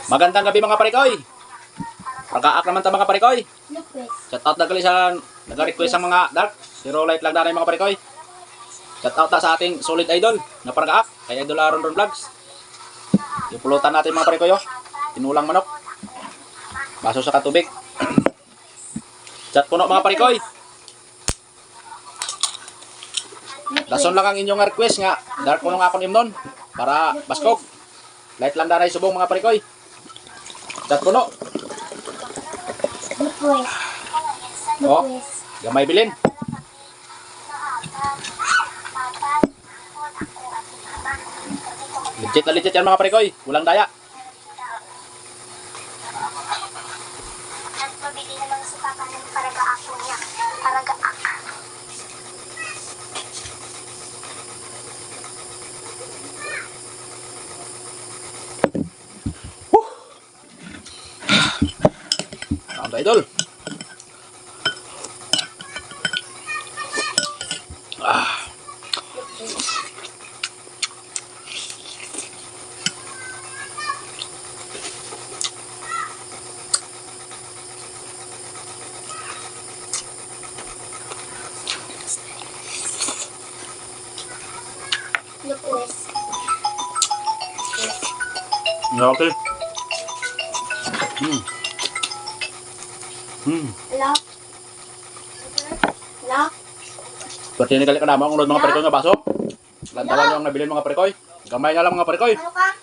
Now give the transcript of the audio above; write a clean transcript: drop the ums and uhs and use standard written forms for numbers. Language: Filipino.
Magandang gabi mga parikoy. Pagkaak naman ta mga parikoy. Shout out na gali sa nag-request ang mga dark. Zero light lang na mga parikoy. Shout out ta sa ating solid idol na pagkaak. Kay Idol Aaron Ron Vlogs. Ipulutan natin mga parikoy. Oh. Tinulang manok. Baso sa katubig. Chat puno mga parikoy. Dason lang ang inyong request nga. Dark puno nga akong imnon. Para baskog. Light lang daray subong mga parikoy. Chat puno. Oh, gamay bilin. Legit na legit yan mga parikoy. Walang daya. At mabili naman sa papa ng paragaak niya. Paragaak. Ang idol. Request. Okay. Lock. Lock. Pwede ni kali ka naman ang mga parikoy nga baso. Lantawan nyo ang nabilin mga parikoy. Gamay na lang mga parikoy. Ano ka?